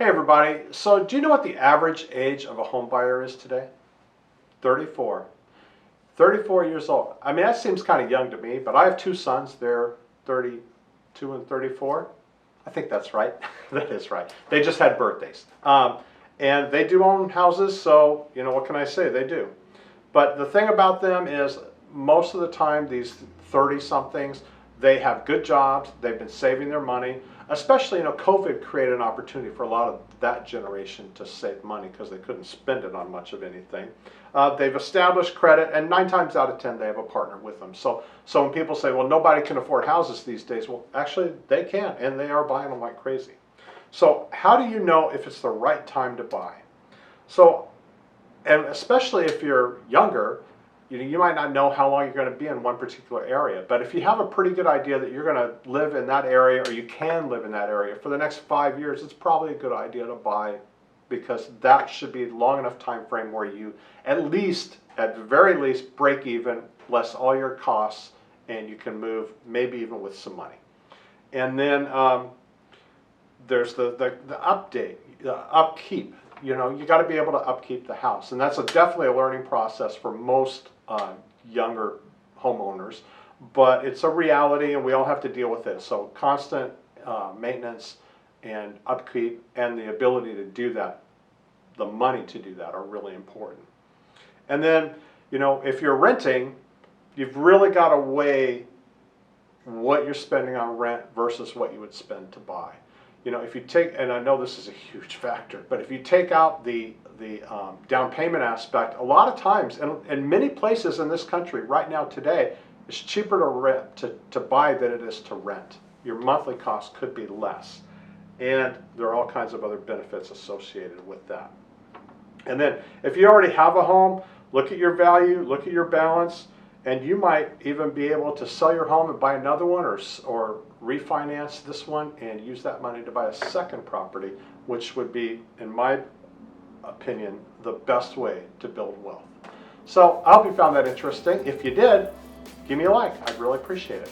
Hey everybody, so do you know what the average age of a home buyer is today? 34. 34 years old. I mean, that seems kind of young to me, but I have two sons. They're 32 and 34. I think that's right. That is right. They just had birthdays. And they do own houses, so, you know, what can I say? They do. But the thing about them is most of the time, these 30-somethings, they have good jobs, they've been saving their money, especially, you know, COVID created an opportunity for a lot of that generation to save money because they couldn't spend it on much of anything. They've established credit, and 9 times out of 10 they have a partner with them. So when people say, well, nobody can afford houses these days, well, actually they can, and they are buying them like crazy. So how do you know if it's the right time to buy? So, and especially if you're younger, you might not know how long you're going to be in one particular area, but if you have a pretty good idea that you're going to live in that area, or you can live in that area for the next 5 years, it's probably a good idea to buy, because that should be long enough time frame where you at the very least, break even, less all your costs, and you can move, maybe even with some money. And then there's the upkeep. You know, you got to be able to upkeep the house, and that's definitely a learning process for most younger homeowners, but it's a reality, and we all have to deal with it. So constant maintenance and upkeep, and the ability to do that, the money to do that, are really important. And then, you know, if you're renting, you've really got to weigh what you're spending on rent versus what you would spend to buy. You know, if you take, and I know this is a huge factor, but if you take out the down payment aspect, a lot of times, and in many places in this country right now today, it's cheaper to rent to buy than it is to rent. Your monthly cost could be less, and there are all kinds of other benefits associated with that. And then, if you already have a home, look at your value, look at your balance, and you might even be able to sell your home and buy another one, or refinance this one and use that money to buy a second property, which would be, in my opinion, the best way to build wealth. So I hope you found that interesting. If you did, give me a like. I'd really appreciate it.